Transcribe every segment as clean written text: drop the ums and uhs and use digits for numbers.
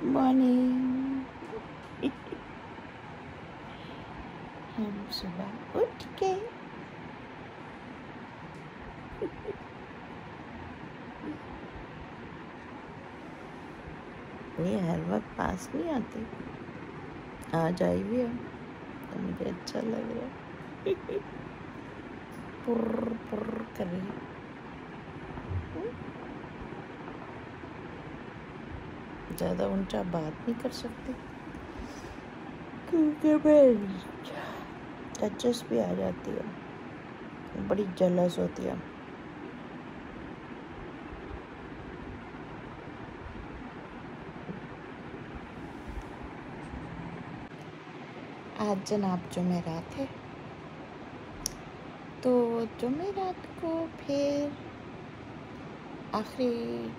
Morning. हम सुबह उठ के ये हर वक्त पास नहीं आती, आज आई भी है तो मुझे अच्छा लग रहा है। पुर्र पुर्र कर रही है। ज़्यादा ऊंचा बात नहीं कर सकती क्योंकि मैं टचेस भी आ जाती है, बड़ी जलस होती है। आज जनाब जुमेरात है, तो जुमेरात को फिर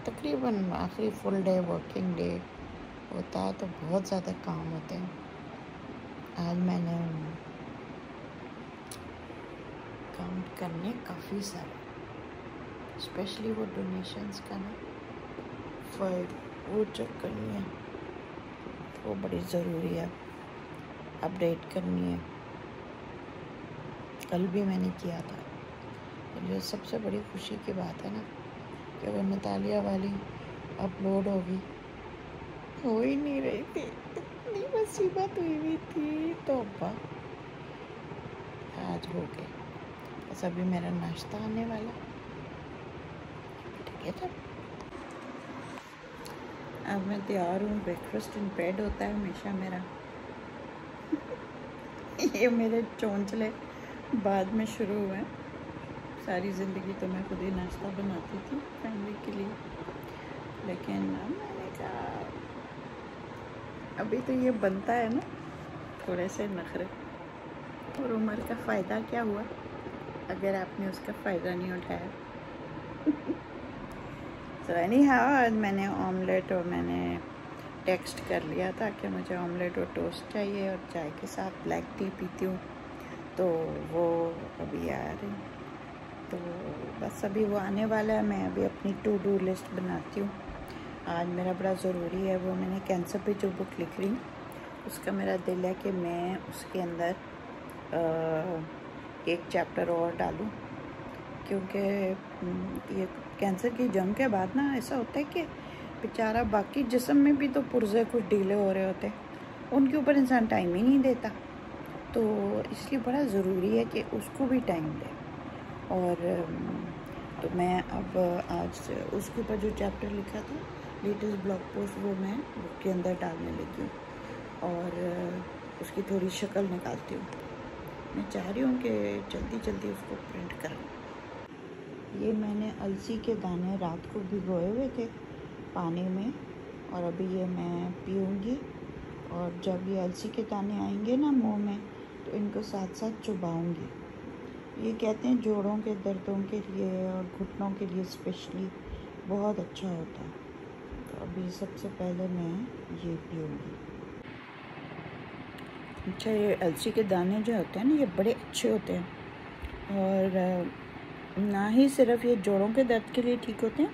तकरीबन आखिरी फुल डे वर्किंग डे होता है, तो बहुत ज़्यादा काम होते हैं। आज मैंने काम करने काफ़ी सारे, स्पेशली वो डोनेशंस का ना फाइल वो चेक करनी है, वो बड़ी ज़रूरी है, अपडेट करनी है। कल भी मैंने किया था। जो सबसे बड़ी खुशी की बात है ना कि वो नतालिया वाली अपलोड होगी, हो ही नहीं रही थी, इतनी मुसीबत हुई थी। तो आज हो गए। बस अभी मेरा नाश्ता आने वाला, ठीक है। तब अब मैं तैयार हूँ। ब्रेकफास्ट इन बेड होता है हमेशा मेरा। ये मेरे चोंचले बाद में शुरू हुए। सारी ज़िंदगी तो मैं खुद ही नाश्ता बनाती थी फैमिली के लिए, लेकिन मैंने कहा अभी तो ये बनता है ना, थोड़े से नखरे, और उम्र का फ़ायदा क्या हुआ अगर आपने उसका फ़ायदा नहीं उठाया। तो एनीहाउ मैंने ऑमलेट, और मैंने टेक्स्ट कर लिया था कि मुझे ऑमलेट और टोस्ट चाहिए और चाय के साथ ब्लैक टी पीती हूँ, तो वो अभी आ रही। तो बस अभी वो आने वाला है। मैं अभी अपनी टू डू लिस्ट बनाती हूँ। आज मेरा बड़ा ज़रूरी है, वो मैंने कैंसर पे जो बुक लिख रही हूँ उसका मेरा दिल है कि मैं उसके अंदर एक चैप्टर और डालूँ, क्योंकि ये कैंसर की जंग के बाद ना ऐसा होता है कि बेचारा बाकी जिस्म में भी तो पुर्जे कुछ ढीले हो रहे होते हैं, उनके ऊपर इंसान टाइम ही नहीं देता। तो इसलिए बड़ा ज़रूरी है कि उसको भी टाइम दे। और तो मैं अब आज उसके ऊपर जो चैप्टर लिखा था, लेटेस्ट ब्लॉग पोस्ट, वो मैं बुक के अंदर डालने लगी हूँ और उसकी थोड़ी शक्ल निकालती हूँ। मैं चाह रही हूँ कि जल्दी जल्दी उसको प्रिंट करूँ। ये मैंने अलसी के दाने रात को भिगोए हुए थे पानी में, और अभी ये मैं पीऊँगी। और जब ये अलसी के दाने आएंगे ना मुंह में, तो इनको साथ साथ चबाऊँगी। ये कहते हैं जोड़ों के दर्दों के लिए और घुटनों के लिए स्पेशली बहुत अच्छा होता है। तो अभी सबसे पहले मैं ये पीऊँगी। अच्छा, ये अलसी के दाने जो होते हैं ना, ये बड़े अच्छे होते हैं, और ना ही सिर्फ ये जोड़ों के दर्द के लिए ठीक होते हैं,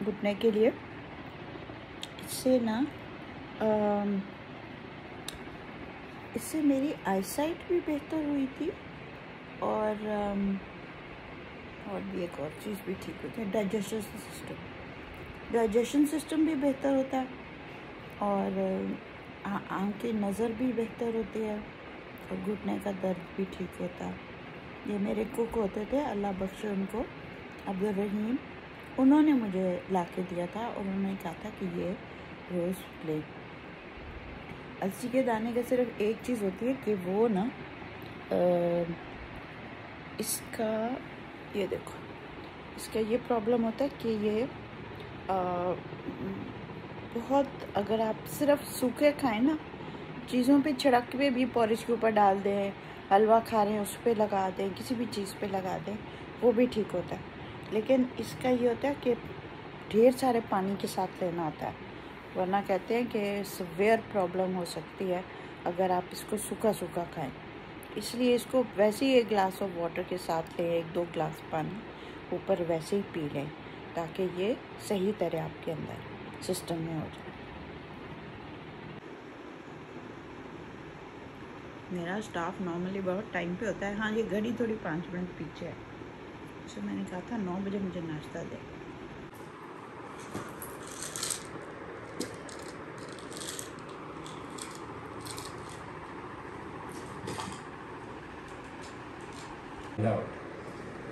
घुटने के लिए। इससे ना इससे मेरी आईसाइट भी बेहतर हुई थी, और भी एक और चीज़ भी ठीक होती है, डाइजेशन सिस्टम भी बेहतर होता है, और आँख की नज़र भी बेहतर होती है, और घुटने का दर्द भी ठीक होता है। ये मेरे कुक होते थे, अल्लाह बख्शे उनको, अब्दुल रहीम, उन्होंने मुझे ला के दिया था, और उन्होंने कहा था कि ये रोज़ ले। अलसी के दाने का सिर्फ एक चीज़ होती है कि वो ना इसका ये देखो, इसका ये प्रॉब्लम होता है कि ये बहुत, अगर आप सिर्फ सूखे खाएं ना, चीज़ों पे छिड़क के भी पॉलिश के ऊपर डाल दें, हलवा खा रहे हैं उस पर लगा दें, किसी भी चीज़ पे लगा दें, वो भी ठीक होता है। लेकिन इसका ये होता है कि ढेर सारे पानी के साथ लेना होता है, वरना कहते हैं कि सीवियर प्रॉब्लम हो सकती है अगर आप इसको सूखा सूखा खाएं। इसलिए इसको वैसे ही एक ग्लास ऑफ वाटर के साथ लें, 1-2 ग्लास पानी ऊपर वैसे ही पी लें, ताकि ये सही तरह आपके अंदर सिस्टम में हो जाए। मेरा स्टाफ नॉर्मली बहुत टाइम पे होता है। हाँ, ये घड़ी थोड़ी 5 मिनट पीछे है, तो मैंने कहा था 9 बजे मुझे नाश्ता दे।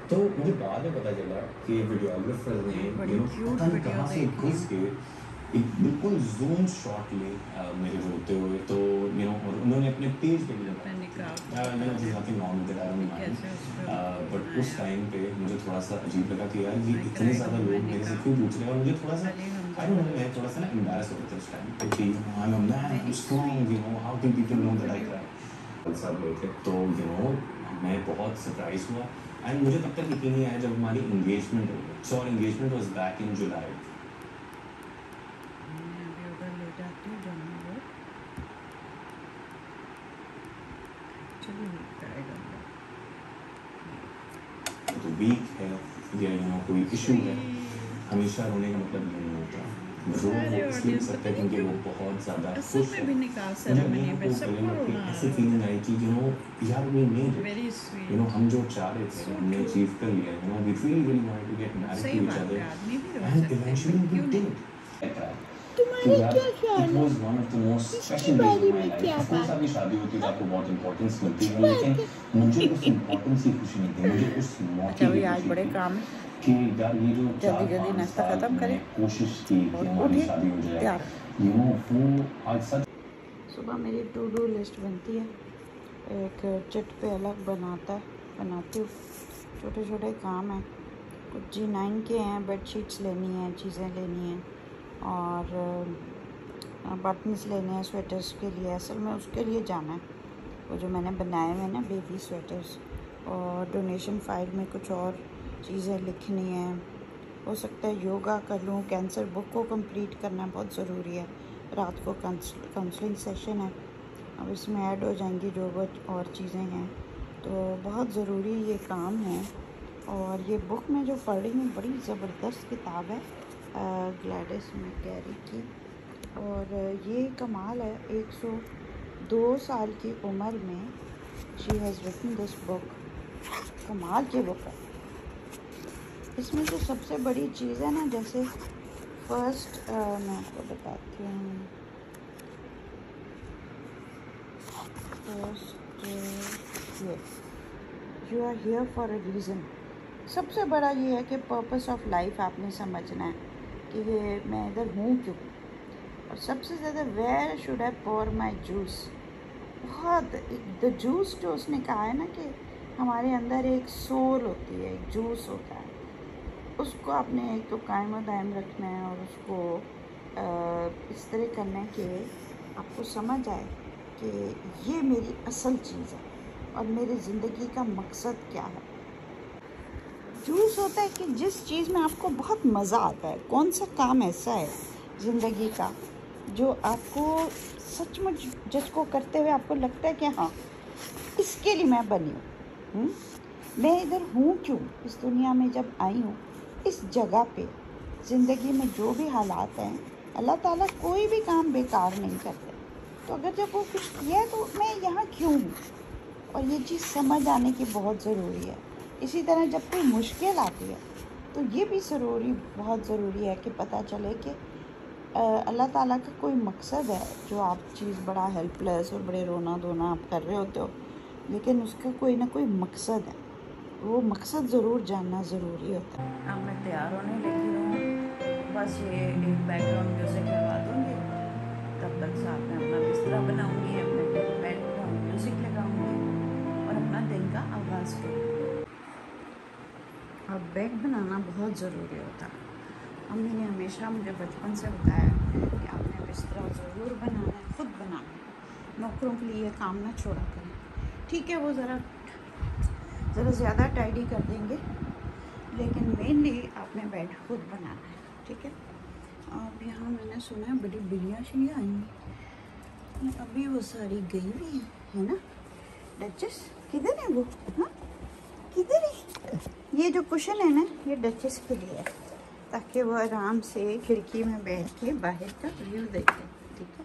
तो मुझे बाद में पता चला कि वीडियोग्राफर ने पता नहीं कहाँ से घुस के एक बिल्कुल जूम शॉट ले मेरे रोते हुए, तो और उन्होंने अपने पेज पे भी बट उस टाइम पे मुझे थोड़ा सा अजीब लगा कि यार ये इतने ज़्यादा लोग मेरे से क्यों पूछ रहे हैं, और मुझे थोड़ा सा आई डोंट नो, मैं थोड़ा सा ना एम्बैरस हो रहा था उस टाइम पे कि I am a man, I am strong, how can people know that I cry. सब लोग थे, तो मैं बहुत सरप्राइज हुआ। एंड मुझे तब तक यकीन नहीं आया जब हमारी इंगेजमेंट हो गई। सो एंगेजमेंट वाज बैक इन जुलाई। तो वीक है या कोई इशू है, हमेशा रोने का मतलब ये नहीं होता। रो इसलिए सकता है क्योंकि वो बहुत ज़्यादा खुश है। मुझे ऐसी फीलिंग आई कि यार वी मेड इट, हम जो चाह रहे थे हमने अचीव कर लिया। We really wanted to get married to each other and eventually we did. तुम्हारे क्या ख्याल है? It was one of the most special days of my life. Of course, आपकी शादी होती तो आपको बहुत इम्पोर्टेंस मिलती है, लेकिन मुझे उस इम्पोर्टेंस की खुशी नहीं थी, मुझे उस मौके की आज बड़े काम कि यार ये जो जल्दी नाश्ता खत्म करें, कोशिश की कि हमारी शादी हो जाए, वो आज सच। सुबह मेरी टू डू लिस्ट बनती है, एक चिट पे अलग बनाती हूँ। छोटे छोटे काम हैं, कुछ G9 के हैं, बेडशीट्स लेनी है, चीज़ें लेनी हैं, और बटन्स लेने हैं स्वेटर्स के लिए। असल में उसके लिए जाना है, वो जो मैंने बनाए हुए ना बेबी स्वेटर्स, और डोनेशन फाइल में कुछ और चीज़ें लिखनी हैं। हो सकता है योगा कर लूँ, कैंसर बुक को कंप्लीट करना बहुत ज़रूरी है। रात को काउंसलिंग सेशन है, अब इसमें ऐड हो जाएंगी जो वो और चीज़ें हैं, तो बहुत ज़रूरी ये काम है। और ये बुक मैं जो पढ़ रही हूँ बड़ी ज़बरदस्त किताब है, ग्लैडिस मैकगैरी की, और ये कमाल है। 102 साल की उम्र में she has written this book, कमाल की बुक है। इसमें जो सबसे बड़ी चीज़ है ना, जैसे फर्स्ट मैं आपको बताती हूँ, first you are here for a reason. सबसे बड़ा ये है कि पर्पस ऑफ लाइफ आपने समझना है कि ये मैं इधर हूँ क्यों, और सबसे ज़्यादा where should I pour my juice. बहुत द जूस जो उसने कहा है ना कि हमारे अंदर एक सोल होती है, एक जूस होता है, उसको आपने एक तो कायम दायम रखना है, और उसको इस तरह करना है कि आपको समझ आए कि ये मेरी असल चीज़ है और मेरी ज़िंदगी का मकसद क्या है। जूस होता है कि जिस चीज़ में आपको बहुत मज़ा आता है, कौन सा काम ऐसा है ज़िंदगी का जो आपको सचमुच जिसको करते हुए आपको लगता है कि हाँ इसके लिए मैं बनी हूँ, मैं इधर हूँ क्यों, इस दुनिया में जब आई हूँ, इस जगह पे ज़िंदगी में जो भी हालात हैं, अल्लाह ताला कोई भी काम बेकार नहीं करते। तो अगर जब वो कुछ किया है तो मैं यहाँ क्यों हूँ, और ये चीज़ समझ आने की बहुत ज़रूरी है। इसी तरह जब कोई मुश्किल आती है तो ये भी बहुत ज़रूरी है कि पता चले कि अल्लाह ताला का कोई मकसद है। जो आप चीज़ बड़ा हेल्पलेस और बड़े रोना धोना आप कर रहे होते हो, लेकिन उसका कोई ना कोई मकसद है, वो मकसद ज़रूर जानना ज़रूरी होता है। अब मैं तैयार होने लगी हूँ, बस ये एक बैकग्राउंड म्यूज़िक लगा दूँगी, तब तक साथ में अपना बिस्तरा बनाऊँगी, अपने बेड पर म्यूज़िक लगाऊँगी और अपना दिन का आगाज़ करूँगी। और बेड बनाना बहुत ज़रूरी होता है। अम्मी ने हमेशा मुझे बचपन से बताया कि आपने बिस्तरा ज़रूर बनाना है, खुद बनाना है, नौकरों के लिए काम ना छोड़ा करें। ठीक है, वो ज़रा ज़्यादा टाइडी कर देंगे, लेकिन मेनली आपने बेड खुद बनाना है, ठीक है। अब यहाँ मैंने सुना है बड़ी बिल्लियाँ शिलियाँ आएंगी, अभी वो सारी गई हुई है ना। डचेस किधर है वो, हाँ किधर है? ये जो कुशन है ना, ये डचेस के लिए है, ताकि वो आराम से खिड़की में बैठ के बाहर का व्यू देखे, ठीक है।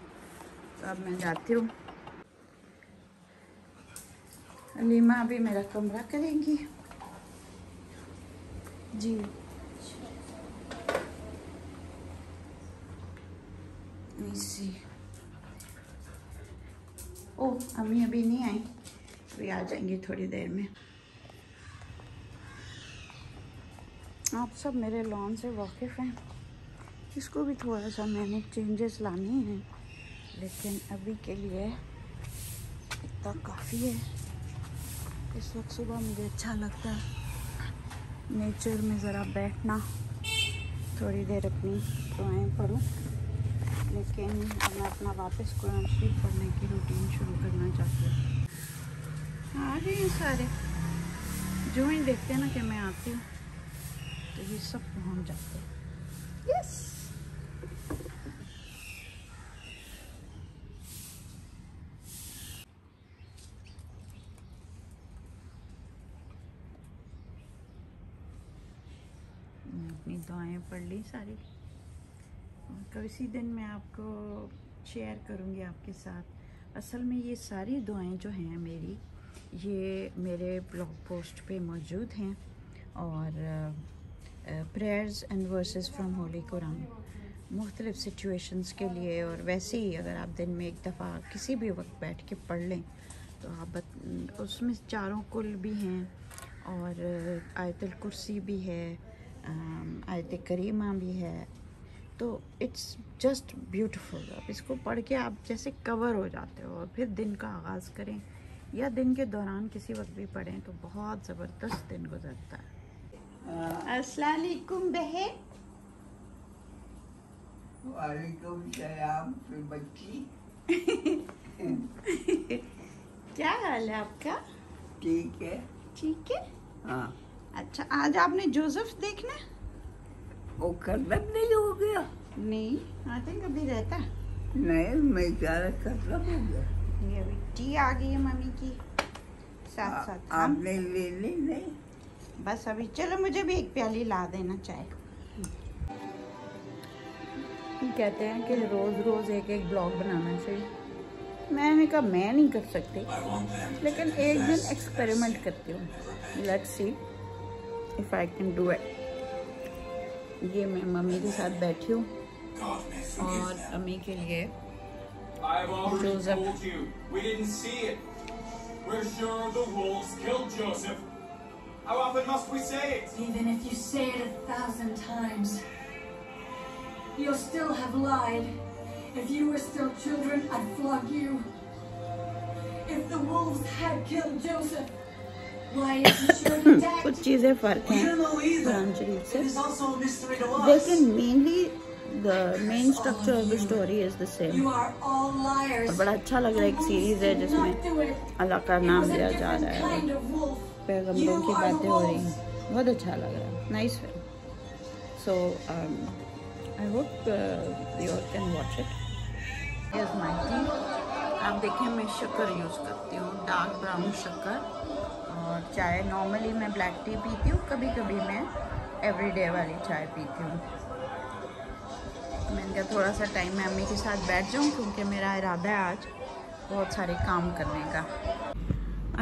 तो अब मैं जाती हूँ, अलीमा अभी मेरा कमरा करेंगी जी। इसी ओ अम्मी अभी नहीं आई, अभी आ जाएंगी थोड़ी देर में। आप सब मेरे लॉन से वाकिफ़ हैं, इसको भी थोड़ा सा मैंने चेंजेस लाने हैं, लेकिन अभी के लिए इतना काफ़ी है। इस वक्त सुबह मुझे अच्छा लगता है नेचर में ज़रा बैठना, थोड़ी देर अपनी दुआएं पढूं, लेकिन अब मैं अपना वापस कुरान शरीफ पढ़ने की रूटीन शुरू करना चाहती हूँ। आ गए हैं सारे, जो ही देखते हैं ना कि मैं आती हूँ तो ये सब पहुँच जाते हैं। यस अपनी दुआएं पढ़ ली सारी, और किसी दिन मैं आपको शेयर करूंगी आपके साथ। असल में ये सारी दुआएं जो हैं मेरी, ये मेरे ब्लॉग पोस्ट पे मौजूद हैं, और prayers and versus from Holi Quran मुख्तलिफ़ सिचुएशंस के लिए। और वैसे ही अगर आप दिन में एक दफ़ा किसी भी वक्त बैठ के पढ़ लें तो आप उसमें चारों कुल भी हैं, और आयतुल कुर्सी भी है, आयत करीमा भी है, तो इट्स जस्ट ब्यूटीफुल। अब इसको पढ़ के आप जैसे कवर हो जाते हो, और फिर दिन का आगाज़ करें या दिन के दौरान किसी वक्त भी पढ़ें तो बहुत ज़बरदस्त दिन गुजरता है। अस्सलाम वालेकुम बहन। वालेकुम सलाम बच्ची। क्या हाल है आपका? ठीक है। ठीक है। हाँ। अच्छा, आज आपने जोसेफ देखना? वो खत्म नहीं हो गया? नहीं, आई थिंक अभी रहता है। नहीं, मैं सारा खत्म हो गया। ये अभी टी आ गई है मम्मी की, साथ साथ आपने ले ली? नहीं, बस अभी चलो मुझे भी एक प्याली ला देना चाय। कहते हैं कि रोज़ रोज़ एक एक ब्लॉग बनाना चाहिए। मैंने कहा मैं नहीं कर सकती, लेकिन एक दिन एक्सपेरिमेंट करती हूँ। Let's see if I can do it. ये मैं मम्मी के साथ बैठी हूँ, और अम्मी के लिए Joseph. How often must we say it? Even if you say it 1,000 times, you'll still have lied. If you were still children, I'd flog you. If the wolves had killed Joseph, why isn't your dad? कुछ चीज़ें फ़र्क हैं कुरान शरीफ से, लेकिन mainly the main structure of the story is the same. You are all liars. और बड़ा अच्छा लग रहा है, एक सीरीज़ है जिसमें अल्लाह का नाम लिया जा रहा है, पैगंबरों की बातें हो रही हैं, बहुत अच्छा लग रहा है। Nice film. So I hope you all can watch it. Here's my tea. आप देखें मैं शक्कर यूज़ करती हूँ, डार्क ब्राउन शक्कर, और चाय नॉर्मली मैं ब्लैक टी पीती हूँ, कभी कभी मैं एवरीडे वाली चाय पीती हूँ। मैंने कहा थोड़ा सा टाइम मैं अम्मी के साथ बैठ जाऊँ, क्योंकि मेरा इरादा है आज बहुत सारे काम करने का।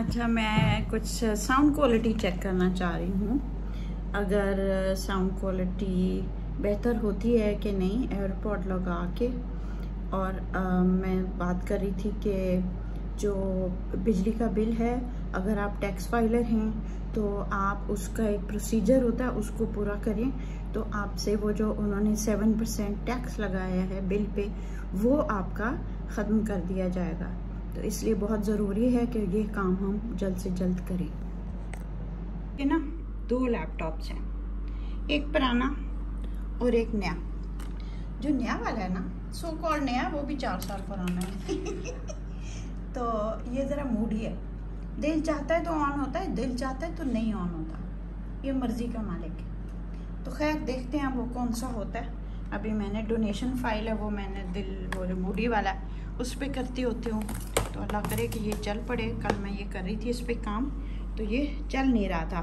अच्छा, मैं कुछ साउंड क्वालिटी चेक करना चाह रही हूँ, अगर साउंड क्वालिटी बेहतर होती है कि नहीं एयरपॉड लगा के। और मैं बात कर रही थी कि जो बिजली का बिल है, अगर आप टैक्स फाइलर हैं तो आप उसका एक प्रोसीजर होता है, उसको पूरा करें तो आपसे वो जो उन्होंने 7% टैक्स लगाया है बिल पे, वो आपका ख़त्म कर दिया जाएगा। तो इसलिए बहुत ज़रूरी है कि ये काम हम जल्द से जल्द करें। ये ना 2 लैपटॉप्स हैं, एक पुराना और एक नया। जो नया वाला है ना, सो कॉल्ड नया, वो भी 4 साल पुराना है। तो ये ज़रा मूडी है, दिल चाहता है तो ऑन होता है, दिल चाहता है तो नहीं ऑन होता, ये मर्ज़ी का मालिक है। तो खैर देखते हैं वो कौन सा होता है। अभी मैंने डोनेशन फाइल है, वो मैंने वो जो मूडी वाला है उस पर करती होती हूँ, तो अल्लाह करे कि ये चल पड़े। कल मैं ये कर रही थी इस पर काम, तो ये चल नहीं रहा था,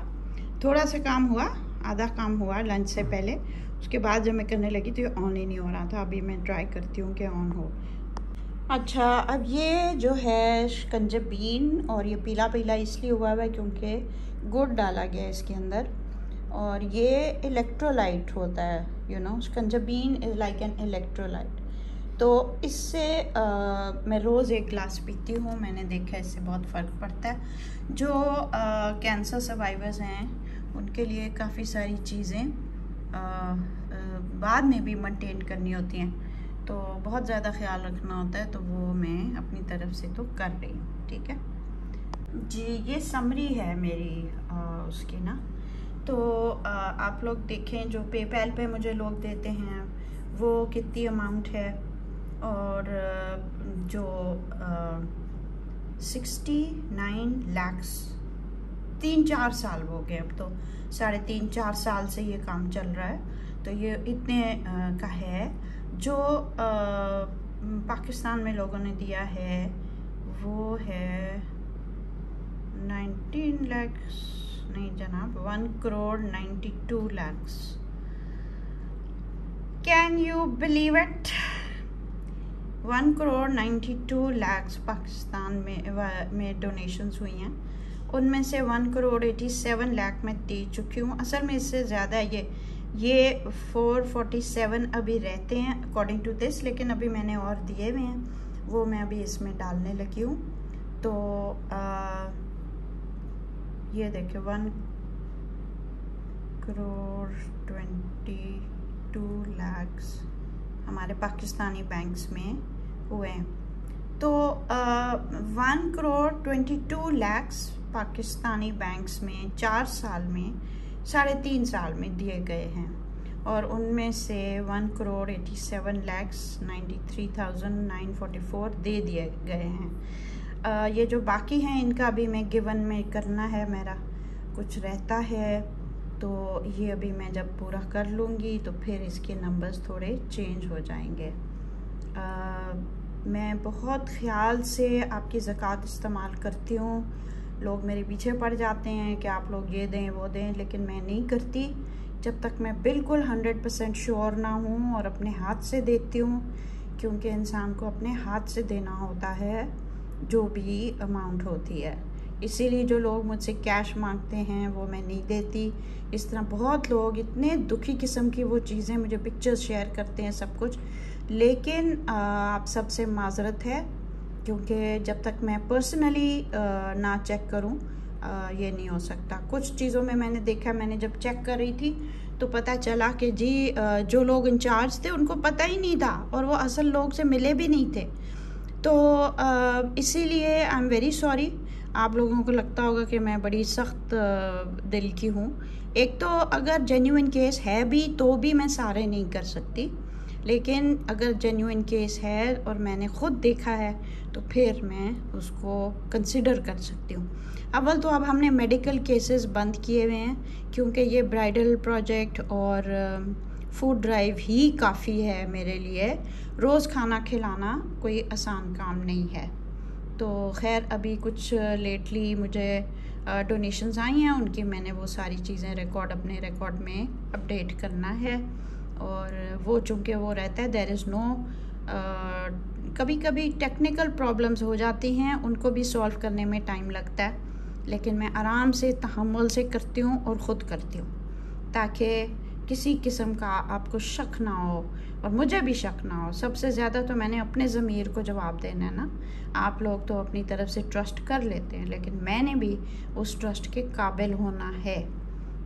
थोड़ा सा काम हुआ, आधा काम हुआ लंच से पहले, उसके बाद जब मैं करने लगी तो ये ऑन ही नहीं हो रहा था। अभी मैं ट्राई करती हूँ कि ऑन हो। अच्छा, अब ये जो है शिकंजबीन, और ये पीला पीला इसलिए हुआ है क्योंकि गुड़ डाला गया है इसके अंदर, और ये इलेक्ट्रोलाइट होता है, you know, shikanjbin is like an electrolyte. तो इससे मैं रोज़ एक गिलास पीती हूँ, मैंने देखा इससे बहुत फ़र्क पड़ता है। जो कैंसर सर्वाइवर्स हैं उनके लिए काफ़ी सारी चीज़ें बाद में भी मेंटेन करनी होती हैं, तो बहुत ज़्यादा ख्याल रखना होता है, तो वो मैं अपनी तरफ से तो कर रही हूँ। ठीक है जी, ये समरी है मेरी उसकी ना। तो आप लोग देखें, जो पेपैल पे मुझे लोग देते हैं वो कितनी अमाउंट है, और जो 69 लाख 3-4 साल हो गए, अब तो 3.5-4 साल से ये काम चल रहा है। तो ये इतने का है। जो पाकिस्तान में लोगों ने दिया है वो है 19 लाख, नहीं जनाब, 1,92 lakh. Can you believe it? 1,92 lakh Pakistan में डोनेशंस हुई हैं। उनमें से 1,87 लाख मैं दे चुकी हूँ। असल में इससे ज़्यादा ये 447 अभी रहते हैं अकॉर्डिंग टू दिस, लेकिन अभी मैंने और दिए हुए हैं, वो मैं अभी इसमें डालने लगी हूँ। तो ये देखिए 1,22 लाख हमारे पाकिस्तानी बैंक्स में हुए हैं। तो 1,22 लाख पाकिस्तानी बैंक्स में 4 साल में 3.5 साल में दिए गए हैं, और उनमें से 1,87,93,944 दे दिए गए हैं। ये जो बाकी हैं इनका अभी मैं गिवन में करना है, मेरा कुछ रहता है, तो ये अभी मैं जब पूरा कर लूँगी तो फिर इसके नंबर्स थोड़े चेंज हो जाएंगे। मैं बहुत ख्याल से आपकी ज़कात इस्तेमाल करती हूँ। लोग मेरे पीछे पड़ जाते हैं कि आप लोग ये दें वो दें, लेकिन मैं नहीं करती जब तक मैं बिल्कुल 100% श्योर ना हूँ, और अपने हाथ से देती हूँ, क्योंकि इंसान को अपने हाथ से देना होता है जो भी अमाउंट होती है। इसीलिए जो लोग मुझसे कैश मांगते हैं वो मैं नहीं देती। इस तरह बहुत लोग इतने दुखी किस्म की वो चीज़ें मुझे पिक्चर्स शेयर करते हैं, सब कुछ, लेकिन आप सबसे माजरत है, क्योंकि जब तक मैं पर्सनली ना चेक करूं ये नहीं हो सकता। कुछ चीज़ों में मैंने देखा, मैंने जब चेक कर रही थी तो पता चला कि जी जो लोग इंचार्ज थे उनको पता ही नहीं था, और वो असल लोग से मिले भी नहीं थे। तो इसीलिए आई एम वेरी सॉरी। आप लोगों को लगता होगा कि मैं बड़ी सख्त दिल की हूँ। एक तो अगर जेन्युइन केस है भी तो भी मैं सारे नहीं कर सकती, लेकिन अगर जेन्युइन केस है और मैंने ख़ुद देखा है तो फिर मैं उसको कंसिडर कर सकती हूँ। अव्वल तो अब हमने मेडिकल केसेस बंद किए हुए हैं, क्योंकि ये ब्राइडल प्रोजेक्ट और फूड ड्राइव ही काफ़ी है मेरे लिए। रोज़ खाना खिलाना कोई आसान काम नहीं है। तो खैर अभी कुछ लेटली मुझे डोनेशंस आई हैं, उनकी मैंने वो सारी चीज़ें अपने रिकॉर्ड में अपडेट करना है, और वो चूँकि वो रहता है, देयर इज़ नो, कभी कभी टेक्निकल प्रॉब्लम्स हो जाती हैं, उनको भी सॉल्व करने में टाइम लगता है, लेकिन मैं आराम से तहम्मुल से करती हूँ और ख़ुद करती हूँ, ताकि किसी किस्म का आपको शक ना हो और मुझे भी शक ना हो। सबसे ज़्यादा तो मैंने अपने ज़मीर को जवाब देना है ना। आप लोग तो अपनी तरफ से ट्रस्ट कर लेते हैं, लेकिन मैंने भी उस ट्रस्ट के काबिल होना है।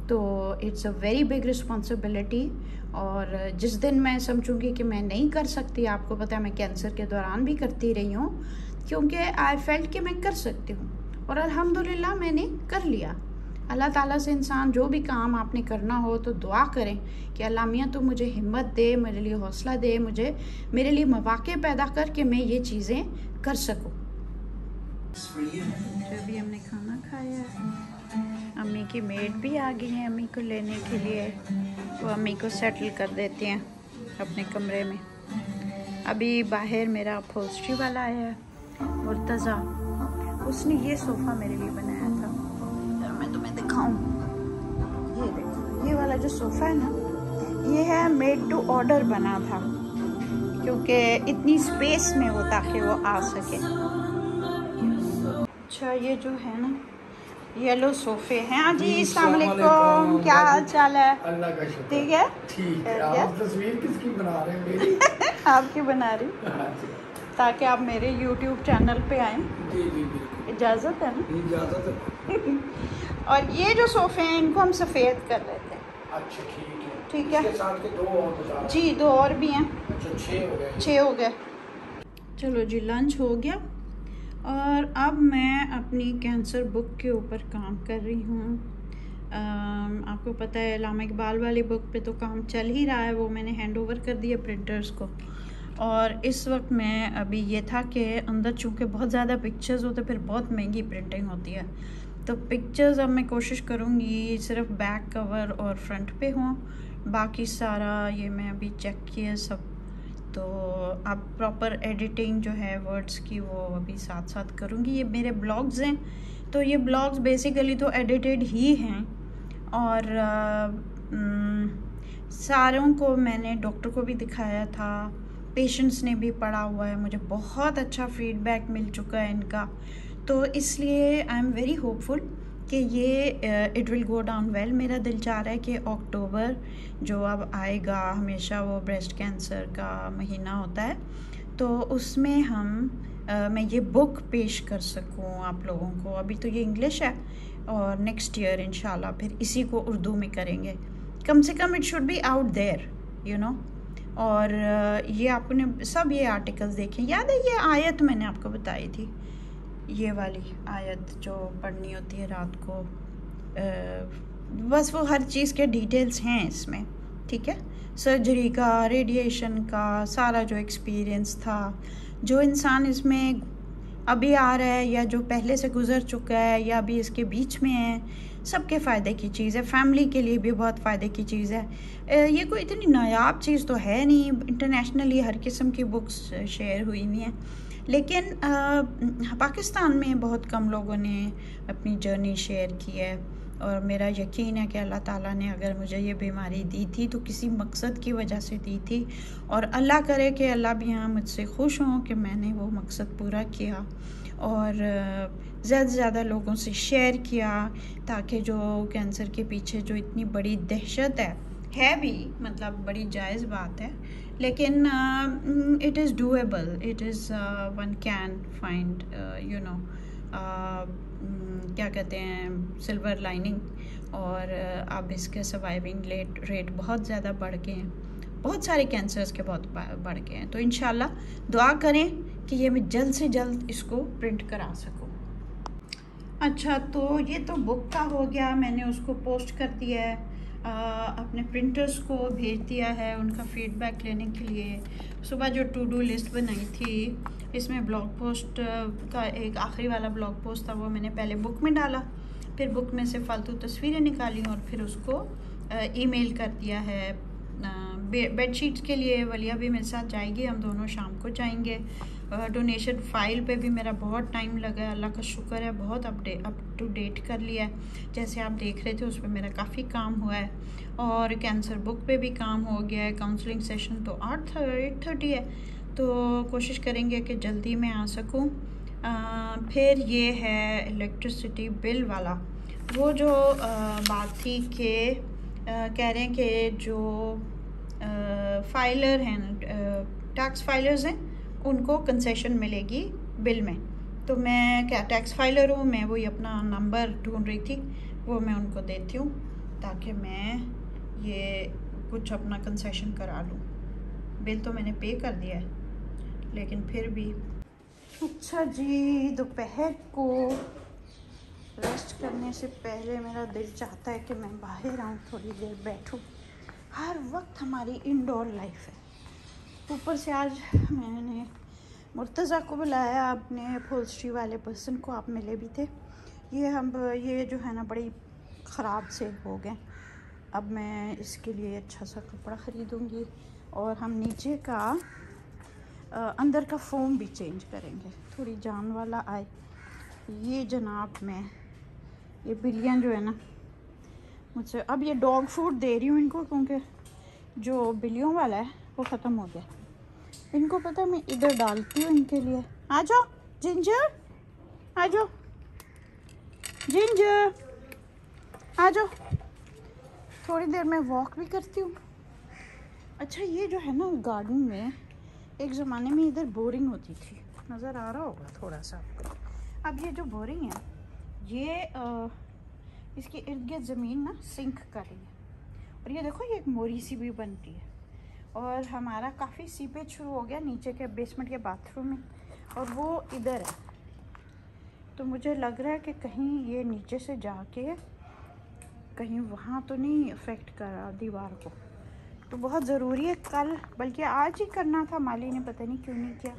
तो it's a very big responsibility, और जिस दिन मैं समझूंगी कि मैं नहीं कर सकती, आपको पता है मैं कैंसर के दौरान भी करती रही हूँ, क्योंकि आई फेल्ट कि मैं कर सकती हूँ, और अल्हम्दुलिल्लाह मैंने कर लिया। अल्लाह ताला से इंसान जो भी काम आपने करना हो तो दुआ करें कि अल्लाह मियाँ तो मुझे हिम्मत दे, मेरे लिए हौसला दे, मेरे लिए मौके पैदा कर कि मैं ये चीज़ें कर सकूँ। जो भी हमने खाना खाया, अम्मी की मेड भी आ गई है अम्मी को लेने के लिए, वो अम्मी को सेटल कर देते हैं अपने कमरे में। अभी बाहर मेरा अपहोल्स्ट्री वाला आया है, मुर्तज़ा, उसने ये सोफ़ा मेरे लिए बनाया था। मैं तुम्हें दिखाऊं, ये देखो, ये वाला जो सोफ़ा है ना, ये है मेड टू ऑर्डर बना था, क्योंकि इतनी स्पेस में वो ताकि वो आ सके। अच्छा ये जो है ना येलो सोफे हैं। हाँ जी, अस्सलाम वालेकुम, क्या हाल चाल है? अल्लाह का शुक्र। ठीक है, ठीक है। आप तस्वीर किसकी बना रहे हैं? मेरी। आपकी बना रही, ताकि आप मेरे YouTube चैनल पे आएं। जी जी बिल्कुल, इजाज़त है ना? इजाज़त है। और ये जो सोफे हैं इनको हम सफ़ेद कर लेते हैं। अच्छा ठीक है, ठीक है। इसके साथ के 2 और बता। जी 2 और भी हैं। अच्छा 6 हो गए। 6 हो गए। चलो जी, लंच हो गया और अब मैं अपनी कैंसर बुक के ऊपर काम कर रही हूँ। आपको पता है अल्लामा इकबाल वाली बुक पे तो काम चल ही रहा है, वो मैंने हैंड ओवर कर दिया प्रिंटर्स को। और इस वक्त मैं अभी ये था कि अंदर चूँकि बहुत ज़्यादा पिक्चर्स होते फिर बहुत महंगी प्रिंटिंग होती है, तो पिक्चर्स अब मैं कोशिश करूँगी सिर्फ बैक कवर और फ्रंट पे हों, बाकी सारा ये मैं अभी चेक किया सब। तो अब प्रॉपर एडिटिंग जो है वर्ड्स की वो अभी साथ साथ करूँगी। ये मेरे ब्लॉग्स हैं, तो ये ब्लॉग्स बेसिकली तो एडिटेड ही हैं और सारों को मैंने डॉक्टर को भी दिखाया था, पेशेंट्स ने भी पढ़ा हुआ है, मुझे बहुत अच्छा फीडबैक मिल चुका है इनका। तो इसलिए आई एम वेरी होपफुल कि ये it will go down well. मेरा दिल चाह रहा है कि अक्टूबर जो अब आएगा, हमेशा वो ब्रेस्ट कैंसर का महीना होता है, तो उसमें मैं ये बुक पेश कर सकूं आप लोगों को। अभी तो ये इंग्लिश है और नेक्स्ट ईयर इंशाल्लाह फिर इसी को उर्दू में करेंगे। कम से कम it should be out there, you know. और ये आपने सब ये आर्टिकल्स देखे, याद है ये आयत मैंने आपको बताई थी, ये वाली आयत जो पढ़नी होती है रात को। बस वो हर चीज़ के डिटेल्स हैं इसमें, ठीक है। सर्जरी का, रेडिएशन का, सारा जो एक्सपीरियंस था, जो इंसान इसमें अभी आ रहा है या जो पहले से गुज़र चुका है या अभी इसके बीच में है, सबके फ़ायदे की चीज़ है। फैमिली के लिए भी बहुत फ़ायदे की चीज़ है। ये कोई इतनी नायाब चीज़ तो है नहीं, इंटरनेशनली हर किस्म की बुक्स शेयर हुई हुई हैं, लेकिन पाकिस्तान में बहुत कम लोगों ने अपनी जर्नी शेयर की है। और मेरा यकीन है कि अल्लाह ताला ने अगर मुझे ये बीमारी दी थी तो किसी मकसद की वजह से दी थी, और अल्लाह करे कि अल्लाह भी यहाँ मुझसे खुश हों कि मैंने वो मकसद पूरा किया और ज़्यादा से ज़्यादा लोगों से शेयर किया, ताकि जो कैंसर के पीछे जो इतनी बड़ी दहशत है भी, मतलब बड़ी जायज़ बात है, लेकिन it is doable, it is one can find you know क्या कहते हैं सिल्वर लाइनिंग। और अब इसके सर्वाइविंग रेट बहुत ज़्यादा बढ़ गए हैं, बहुत सारे कैंसर्स के बहुत बढ़ गए हैं। तो इंशाल्लाह दुआ करें कि ये मैं जल्द से जल्द इसको प्रिंट करा सकूं। अच्छा, तो ये तो बुक का हो गया, मैंने उसको पोस्ट कर दिया है, अपने प्रिंटर्स को भेज दिया है उनका फीडबैक लेने के लिए। सुबह जो टू डू लिस्ट बनाई थी इसमें ब्लॉग पोस्ट का एक आखिरी वाला ब्लॉग पोस्ट था, वो मैंने पहले बुक में डाला, फिर बुक में से फालतू तस्वीरें निकाली और फिर उसको ईमेल कर दिया है। बेडशीट्स के लिए वलिया भी मेरे साथ जाएगी, हम दोनों शाम को जाएंगे। डोनेशन फ़ाइल पे भी मेरा बहुत टाइम लगा, अल्लाह का शुक्र है बहुत अप टू डेट कर लिया है। जैसे आप देख रहे थे उस पर मेरा काफ़ी काम हुआ है, और कैंसर बुक पे भी काम हो गया है। काउंसलिंग सेशन तो 8:30 है, तो कोशिश करेंगे कि जल्दी मैं आ सकूं। फिर ये है इलेक्ट्रिसिटी बिल वाला, वो जो बात थी कि कह रहे हैं कि जो फाइलर हैं, टैक्स फाइलर्स हैं, उनको कंसेशन मिलेगी बिल में। तो मैं क्या टैक्स फाइलर हूँ, मैं वही अपना नंबर ढूंढ रही थी, वो मैं उनको देती हूँ ताकि मैं ये कुछ अपना कंसेशन करा लूँ। बिल तो मैंने पे कर दिया है लेकिन फिर भी। अच्छा जी, दोपहर को रेस्ट करने से पहले मेरा दिल चाहता है कि मैं बाहर आऊँ, थोड़ी देर बैठूँ। हर वक्त हमारी इंडोर लाइफ है। ऊपर से आज मैंने मुर्तज़ा को बुलाया, अपने अपहोल्स्ट्री वाले पर्सन को, आप मिले भी थे। ये जो है ना बड़ी ख़राब से हो गए। अब मैं इसके लिए अच्छा सा कपड़ा ख़रीदूँगी और हम नीचे का अंदर का फोम भी चेंज करेंगे, थोड़ी जान वाला आए। ये जनाब मैं ये बिल्लियाँ जो है ना मुझसे, अब ये डॉग फूड दे रही हूँ इनको, क्योंकि जो बिल्लियों वाला है वो ख़त्म हो गया। इनको पता है मैं इधर डालती हूँ इनके लिए। आ जाओ जिंजर, आ जाओ जिंजर, आ जाओ। थोड़ी देर में वॉक भी करती हूँ। अच्छा ये जो है ना गार्डन में, एक ज़माने में इधर बोरिंग होती थी, नज़र आ रहा होगा थोड़ा सा आपको। अब ये जो बोरिंग है ये इसके इर्द गिर्द ज़मीन ना सिंक कर रही है। और ये देखो ये एक मोरी सी भी बनती है। और हमारा काफ़ी सीपेज शुरू हो गया नीचे के बेसमेंट के बाथरूम में, और वो इधर है। तो मुझे लग रहा है कि कहीं ये नीचे से जाके कहीं वहाँ तो नहीं अफेक्ट कर रहा दीवार को। तो बहुत ज़रूरी है, कल बल्कि आज ही करना था, माली ने पता नहीं क्यों नहीं किया।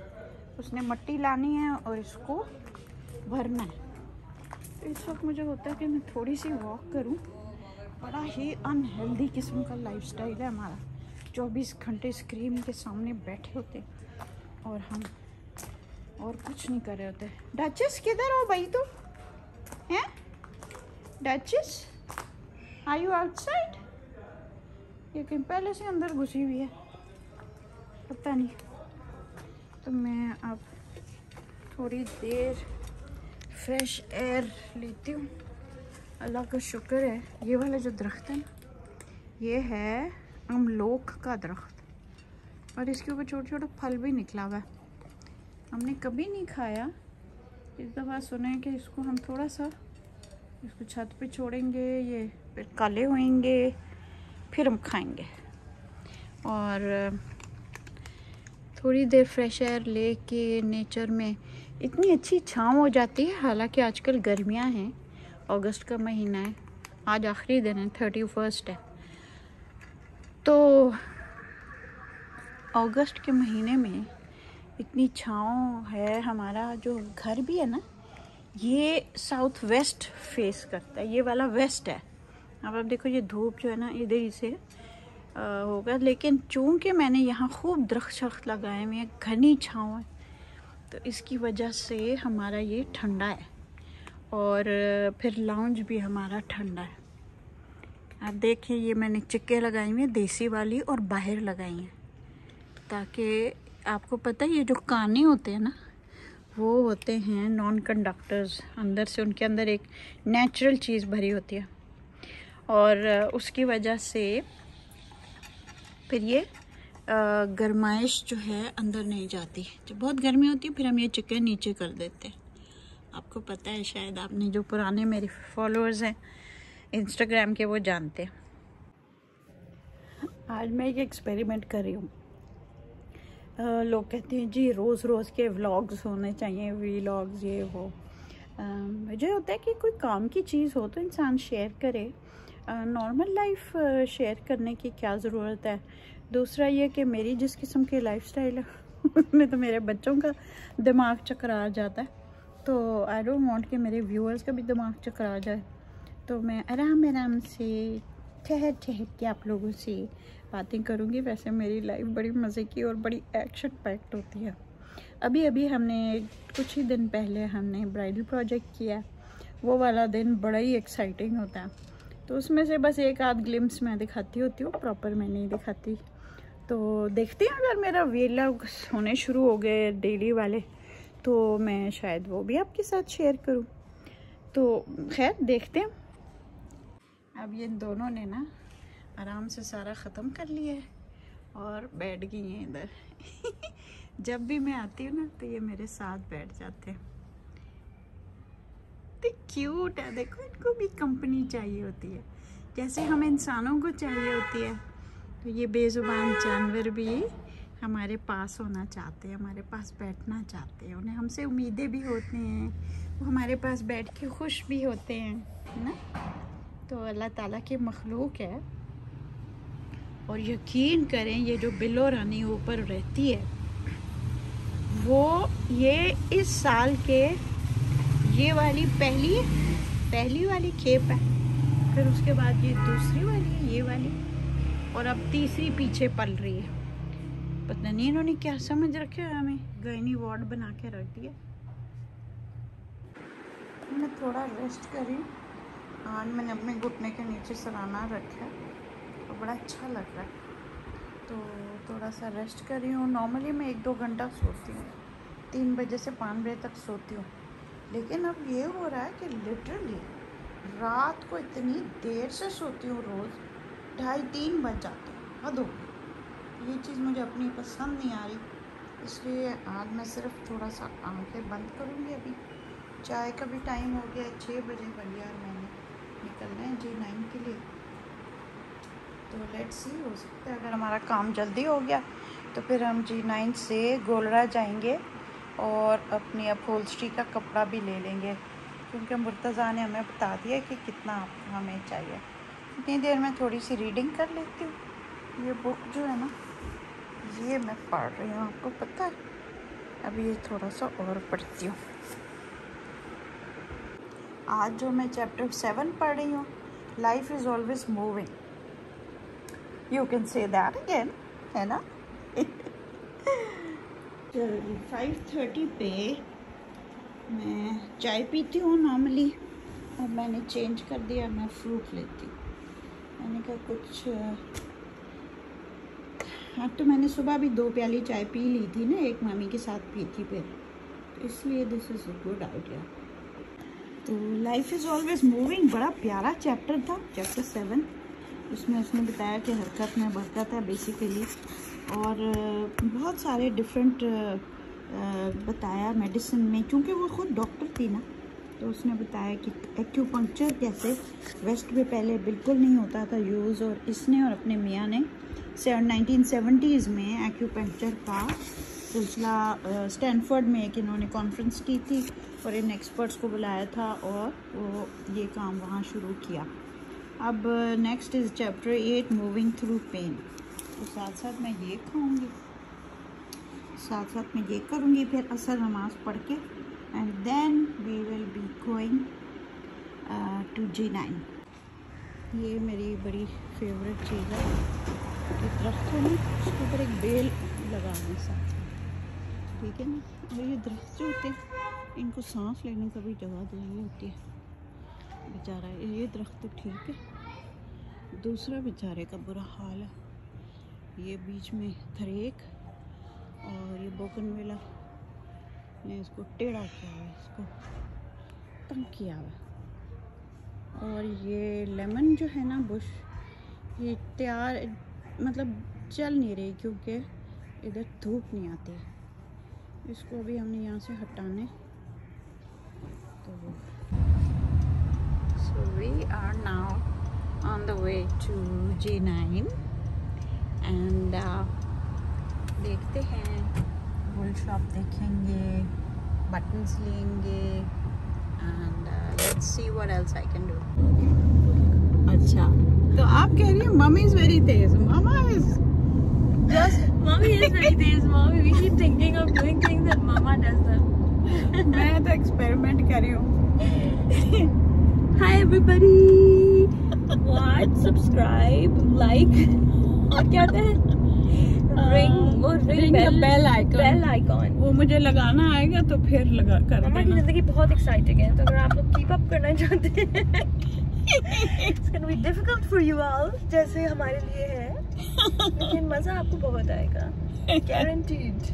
उसने मिट्टी लानी है और इसको भरना है। तो इस वक्त मुझे होता है कि मैं थोड़ी सी वॉक करूं। बड़ा ही अनहेल्दी किस्म का लाइफस्टाइल है हमारा, 24 घंटे स्क्रीन के सामने बैठे होते और हम और कुछ नहीं कर रहे होते। डचेस किधर हो भाई तुम? हैं डचेस, आर यू आउटसाइड? ये कहीं पहले से अंदर घुसी हुई है, पता नहीं। तो मैं अब थोड़ी देर फ्रेश एयर लेती हूँ। अल्लाह का शुक्र है ये वाला जो दरख्त है ना, ये है अमलोक का दरख्त, और इसके ऊपर छोटे छोटे फल भी निकला हुआ है। हमने कभी नहीं खाया, इस दफ़ा सुना है कि इसको हम थोड़ा सा इसको छत पे छोड़ेंगे, ये फिर काले होएंगे, फिर हम खाएंगे। और थोड़ी देर फ्रेश एयर लेके नेचर में इतनी अच्छी छाँव हो जाती है। हालांकि आजकल गर्मियां हैं, अगस्त का महीना है, आज आखिरी दिन है, 31 है। तो अगस्त के महीने में इतनी छाँव है। हमारा जो घर भी है ना, ये साउथ वेस्ट फेस करता है, ये वाला वेस्ट है। अब आप देखो ये धूप जो है ना इधर ही से होगा, लेकिन चूंकि मैंने यहाँ खूब दरख्त शख्त लगाए हुए हैं, घनी छाँव है, तो इसकी वजह से हमारा ये ठंडा है। और फिर लाउंज भी हमारा ठंडा है। आप देखिए ये मैंने चिक्के लगाई हुई हैं, देसी वाली, और बाहर लगाई हैं, ताकि आपको पता है ये जो काने होते हैं ना, वो होते हैं नॉन कंडक्टर्स। अंदर से उनके अंदर एक नेचुरल चीज़ भरी होती है, और उसकी वजह से फिर ये गर्माइश जो है अंदर नहीं जाती। जब बहुत गर्मी होती है फिर हम ये चिकन नीचे कर देते हैं। आपको पता है, शायद आपने जो पुराने मेरे फॉलोअर्स हैं इंस्टाग्राम के, वो जानते हैं। आज मैं एक एक्सपेरिमेंट कर रही हूँ। लोग कहते हैं जी रोज़ रोज़ के व्लॉग्स होने चाहिए, वीलॉग्स, ये वो। मुझे होता है कि कोई काम की चीज़ हो तो इंसान शेयर करे। नॉर्मल लाइफ शेयर करने की क्या ज़रूरत है। दूसरा ये कि मेरी जिस किस्म की लाइफस्टाइल है उसमें तो मेरे बच्चों का दिमाग चकरा जाता है। तो आई डोंट वांट कि मेरे व्यूअर्स का भी दिमाग चकरा जाए। तो मैं आराम आराम से ठहर के आप लोगों से बातें करूँगी। वैसे मेरी लाइफ बड़ी मज़े की और बड़ी एक्शन पैक्ड होती है। अभी हमने कुछ ही दिन पहले हमने ब्राइडल प्रोजेक्ट किया। वो वाला दिन बड़ा ही एक्साइटिंग होता है। तो उसमें से बस एक आध ग्लिम्स मैं दिखाती होती हूँ, प्रॉपर मैं नहीं दिखाती। तो देखते हैं अगर मेरा व्लॉग होने शुरू हो गए डेली वाले, तो मैं शायद वो भी आपके साथ शेयर करूँ। तो खैर देखते हैं। अब ये दोनों ने ना आराम से सारा ख़त्म कर लिया है और बैठ गई हैं इधर। जब भी मैं आती हूँ ना तो ये मेरे साथ बैठ जाते हैं। तो क्यूट है, देखो इनको भी कंपनी चाहिए होती है, जैसे हम इंसानों को चाहिए होती है। तो ये बेजुबान जानवर भी हमारे पास होना चाहते हैं, हमारे पास बैठना चाहते हैं। उन्हें हमसे उम्मीदें भी होती हैं, वो हमारे पास बैठ के खुश भी होते हैं, है ना। तो अल्लाह ताला की मखलूक है। और यकीन करें ये जो बिल्लो रानी ऊपर रहती है, वो ये इस साल के ये वाली पहली वाली खेप है। फिर उसके बाद ये दूसरी वाली है, ये वाली, और अब तीसरी पीछे पल रही है। पता नहीं इन्होंने क्या समझ रखे है, हमें गायनी वार्ड बना के रख दिया। मैं थोड़ा रेस्ट कर रही हूँ। आज मैंने अपने घुटने के नीचे सराना रखा है और बड़ा अच्छा लग रहा है। तो थोड़ा सा रेस्ट कर रही हूँ। नॉर्मली मैं 1-2 घंटा सोती हूँ, 3 बजे से 5 बजे तक सोती हूँ, लेकिन अब ये हो रहा है कि लिटरली रात को इतनी देर से सोती हूँ, रोज़ 2:30-3 बज जाते हैं। हद हो गई। ये चीज़ मुझे अपनी पसंद नहीं आ रही, इसलिए आज मैं सिर्फ थोड़ा सा आंखें बंद करूँगी। अभी चाय का भी टाइम हो गया, 6 बजे बन गया और मैंने निकलना है G9 के लिए। तो लेट्स सी, हो सकता है अगर हमारा काम जल्दी हो गया तो फिर हम G9 से गोलरा जाएंगे और अपनी अपहोल्स्ट्री का कपड़ा भी ले लेंगे, क्योंकि मुर्तज़ा ने हमें बता दिया कि कितना हमें चाहिए। इतनी देर में थोड़ी सी रीडिंग कर लेती हूँ। ये बुक जो है ना, ये मैं पढ़ रही हूँ, आपको पता है। अभी ये थोड़ा सा और पढ़ती हूँ। आज जो मैं चैप्टर 7 पढ़ रही हूँ, life is always moving. You can say that again, है ना। 5:30 पे मैं चाय पीती हूँ नॉर्मली, और मैंने चेंज कर दिया, मैं फ्रूट लेती हूँ। मैंने कहा कुछ हाँ, तो मैंने सुबह भी 2 प्याली चाय पी ली थी ना, एक मामी के साथ पी थी फिर, तो इसलिए this is a good idea. तो लाइफ इज़ ऑलवेज मूविंग बड़ा प्यारा चैप्टर था, चैप्टर 7। उसमें उसने बताया कि हरकत में बरकत है बेसिकली, और बहुत सारे डिफरेंट बताया मेडिसिन में, क्योंकि वो ख़ुद डॉक्टर थी ना, तो उसने बताया कि एक्यूपंक्चर जैसे वेस्ट में पहले बिल्कुल नहीं होता था यूज़, और इसने और अपने मियाँ ने 1970s में एक्यूपंक्चर का सिलसिला स्टैनफोर्ड में एक इन्होंने कॉन्फ्रेंस की थी और इन एक्सपर्ट्स को बुलाया था, और वो ये काम वहाँ शुरू किया। अब next is chapter 8, moving through pain. तो साथ साथ मैं ये खाऊंगी, साथ साथ मैं ये करूँगी, फिर असर नमाज पढ़ के and then we will be going to G9। ये मेरी बड़ी फेवरेट चीज़ है, ये दरख्त है ना, उसके ऊपर एक बेल लगा दें साथ में, ठीक है ना। और ये दरख्त जो होते हैं, इनको सांस लेने का भी जगह चाहिए होती है। बेचारा ये दरख्त तो ठीक है, दूसरा बेचारे का बुरा हाल है। ये बीच में थरेक और ये बोगनविला ने इसको टेढ़ा किया है, इसको तंग किया हुआ। और ये लेमन जो है ना बुश, ये तैयार मतलब चल नहीं रही, क्योंकि इधर धूप नहीं आती। इसको अभी हमने यहाँ से हटाने, तो so we are now on the way to G9 and देखते हैं, वुल शॉप देखेंगे, बटन्स लेंगे and let's see what else I can do। अच्छा, तो आप कह रही हैं mummy is very Tej, mama is just Mommy is very tease, mommy. We keep thinking of doing things that mama does them. मैं तो experiment कर रही हूँ। Hi everybody. Watch, subscribe, like, और क्या होता है? Ring bell icon. Bell icon. वो मुझे लगाना आएगा तो फिर लगा कर मामा की जिंदगी बहुत एक्साइटिंग है, तो अगर आप लोग कीप अप करना चाहते हैं It's gonna be difficult for you all, जैसे हमारे लिए है, लेकिन मजा आपको बहुत आएगा, guaranteed।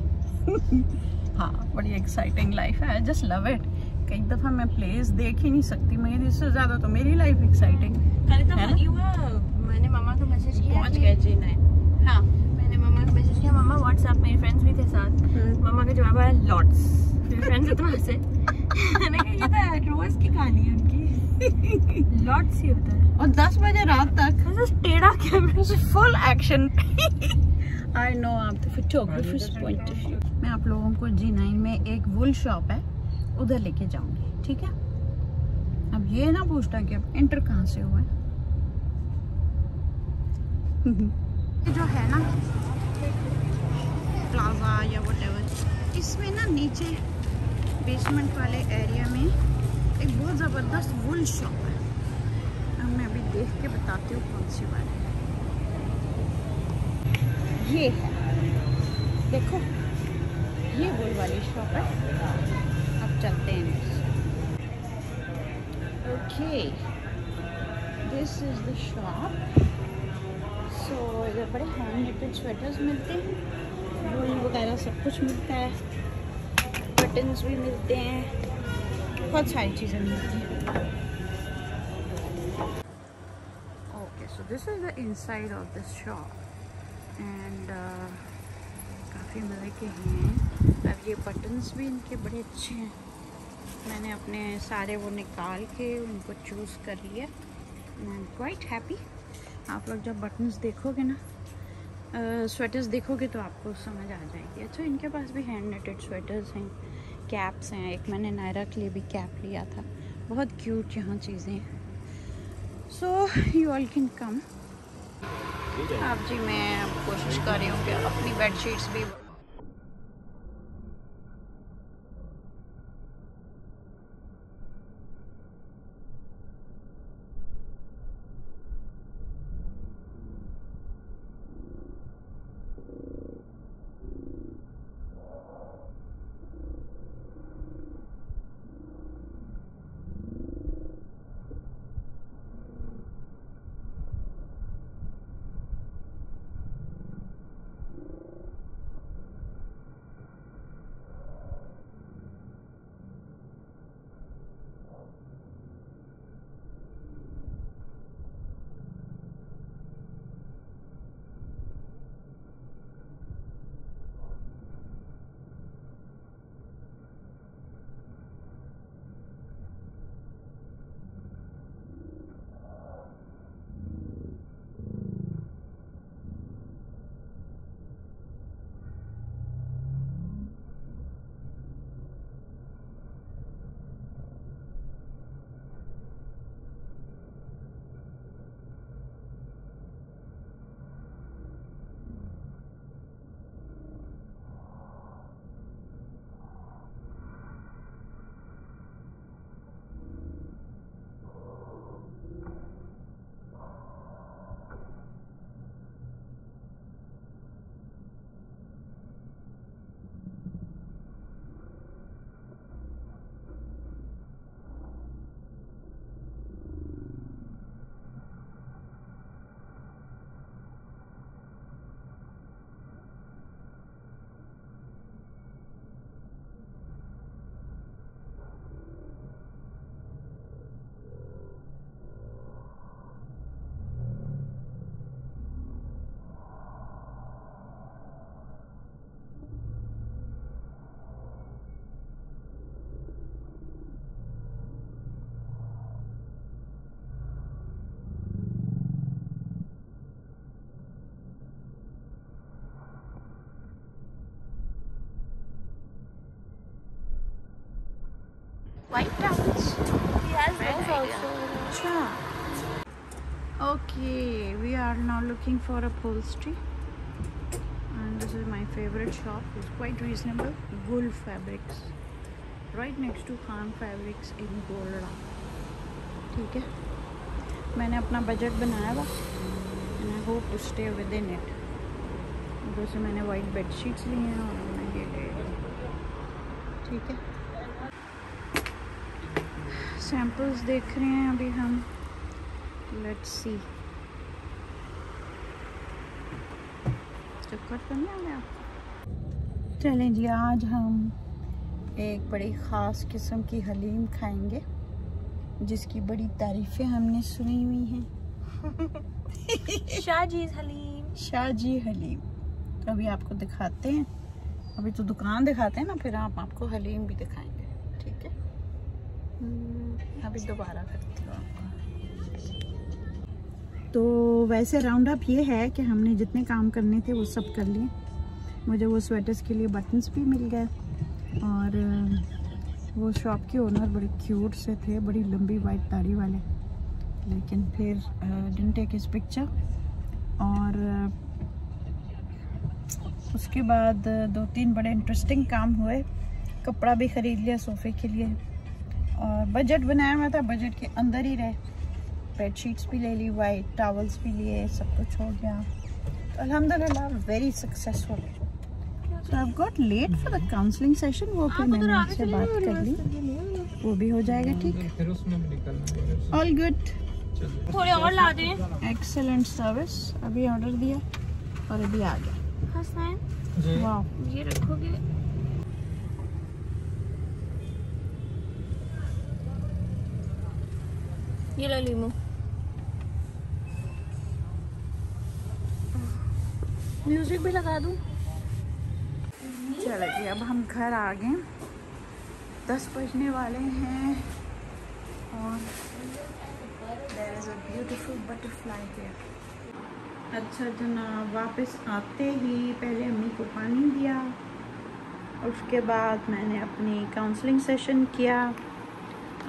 हाँ, बड़ी एक्साइटिंग लाइफ है, जस्ट लव इट। कई दफ़ा मैं प्लेस देख ही नहीं सकती, मेरी इससे ज़्यादा तो मेरी लाइफ एक्साइटिंग है ना। मैंने मामा को मैसेज किया, पहुँच गए G9। हाँ, मैंने मामा को मैसेज किया, मामा व्हाट्सएप, मेरे फ्रेंड्स भी थे साथ। मामा का जवाब आया लॉट्स, मेरे फ्रेंड्स है तुम्हारे से। मैंने कहा ये तो रोज की कहानी है उनकी, लॉट्स ही होता है। और 10 बजे रात तक टेढ़ा कैमरा से फुल एक्शन। आई नो, आप तो फोटोग्राफर्स पॉइंट ऑफ व्यू। मैं आप लोगों को G9 में एक वुल शॉप है, उधर लेके जाऊंगी, ठीक है। अब ये ना पूछना कि अब इंटर कहाँ से हुआ है। जो है ना प्लाजा या व्हाटएवर, इसमें ना नीचे बेसमेंट वाले एरिया में एक बहुत ज़बरदस्त वुल शॉप है। अब मैं अभी देख के बताती हूँ कौन सी वाली है। ये है, देखो ये वुल वाली शॉप है। अब चलते हैं। Okay, this is the shop. So इधर बड़े हैंड निटेड स्वेटर्स मिलते हैं, वूल वगैरह सब कुछ मिलता है, बटन्स भी मिलते हैं, बहुत सारी चीज़ें मिलती हैं। Okay, so this is the inside of this shop and काफ़ी मज़े के हैं। अब ये बटन्स भी इनके बड़े अच्छे हैं, मैंने अपने सारे वो निकाल के उनको चूज़ कर लिया। I am quite happy. आप लोग जब बटन्स देखोगे ना, स्वेटर्स देखोगे तो आपको समझ आ जाएगी। अच्छा, इनके पास भी हैंड नेटेड स्वेटर्स हैं, कैप्स हैं। एक मैंने नायरा के लिए भी कैप लिया था, बहुत क्यूट यहाँ चीज़ें हैं। So you all can come. आप जी, मैं अब कोशिश कर रही हूँ कि अपनी बेडशीट्स भी white towels. He has Red those idea. also. Okay, we are now looking for upholstery, and this is my favorite shop. It's quite reasonable. Wool Fabrics, right next to Khan Fabrics in Golda. ठीक है, मैंने अपना budget बनाया हुआ and I hope to stay within it. उधर से मैंने white bed sheets ली हैं और मैं ये ले ली। ठीक है, सैम्पल्स देख रहे हैं अभी हम। लेट्स सी, चक्कर तो नहीं आ गया। चलें जी, आज हम एक बड़ी ख़ास किस्म की हलीम खाएंगे जिसकी बड़ी तारीफ़ें हमने सुनी हुई हैं। शाहजी's हलीम। शाहजी हलीम। तो अभी आपको दिखाते हैं, अभी तो दुकान दिखाते हैं ना, फिर आपको हलीम भी दिखाएंगे। ठीक है, अभी दोबारा करती हूँ आपको। तो वैसे राउंड अप ये है कि हमने जितने काम करने थे वो सब कर लिए। मुझे वो स्वेटर्स के लिए बटन्स भी मिल गए और वो शॉप के ओनर बड़े क्यूट से थे, बड़ी लंबी वाइट दाढ़ी वाले, लेकिन फिर डिडंट टेक हिज पिक्चर। और उसके बाद 2-3 बड़े इंटरेस्टिंग काम हुए। कपड़ा भी ख़रीद लिया सोफ़े के लिए और बजट बनाया हुआ था, बजट के अंदर ही रहे। बेडशीट्स भी ले ली, वाइट टॉवल्स भी लिए, सब कुछ हो गया। तो अल्हम्दुलिल्लाह very successful. So I have got late for the counselling session. वो फिर मैंने उससे बात कर ली, वो भी हो जाएगा। ठीक, फिर उसमें भी निकलना है। All good. थोड़े और ला दें। Excellent service. अभी ऑर्डर दिया और अभी आ गया। हसनैन जी वाह, ये रखोगे? ये लो लीमू। म्यूजिक भी लगा दूं? चलो जी, अब हम घर आ गए। 10 बजने वाले हैं और there is a beautiful butterfly here. अच्छा जनाब, वापस आते ही पहले अम्मी को पानी दिया, उसके बाद मैंने अपनी काउंसलिंग सेशन किया।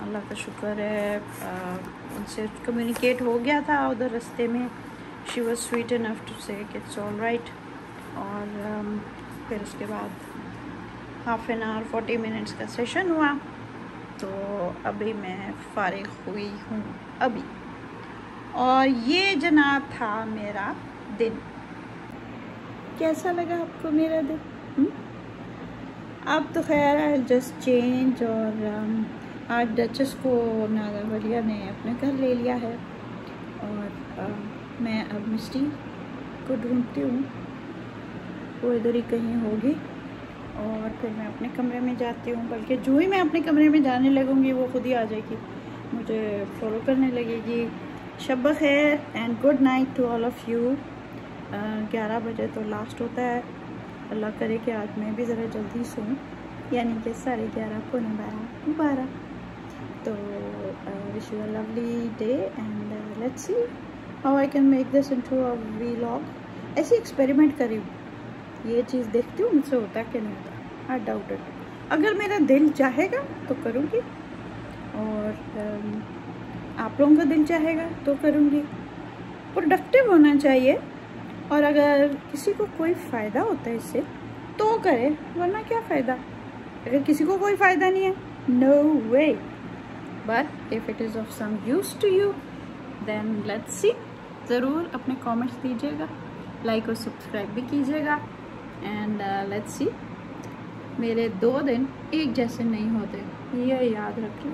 अल्लाह का शुक्र है उनसे कम्युनिकेट हो गया था उधर रास्ते में। She was sweet enough to say it's all right. और फिर उसके बाद हाफ एन आवर 40 मिनट्स का सेशन हुआ। तो अभी मैं फारिग हुई हूँ अभी। और ये जनाब था मेरा दिन। कैसा लगा आपको मेरा दिन? अब तो खैर आई जस्ट चेंज। और आज डचेस को नागा वलिया ने अपने घर ले लिया है और मैं अब मिस्टी को ढूंढती हूँ, वो इधर ही कहीं होगी। और फिर मैं अपने कमरे में जाती हूँ, बल्कि जो ही मैं अपने कमरे में जाने लगूँगी वो खुद ही आ जाएगी, मुझे फॉलो करने लगेगी। शब खैर and good night to all of you. 11 बजे तो लास्ट होता है। अल्लाह करे कि आज मैं भी ज़रा जल्दी सोऊं, यानी कि 11:30 पौने 12। तो wish you a lovely day and let's see how I can make this into a vlog. ऐसे एक्सपेरिमेंट करी हूँ, ये चीज़ देखती हूँ मुझसे होता है कि नहीं होता। I doubt it. अगर मेरा दिल चाहेगा तो करूँगी और आप लोगों का दिल चाहेगा तो करूँगी। प्रोडक्टिव होना चाहिए और अगर किसी को कोई फ़ायदा होता है इससे तो करे, वरना क्या फ़ायदा। अगर किसी को कोई फ़ायदा नहीं है, no way. But if it is of some use to you then let's see. ज़रूर अपने कमेंट्स दीजिएगा, लाइक और सब्सक्राइब भी कीजिएगा। एंड लेट्स सी, मेरे 2 दिन एक जैसे नहीं होते, ये याद रखिए।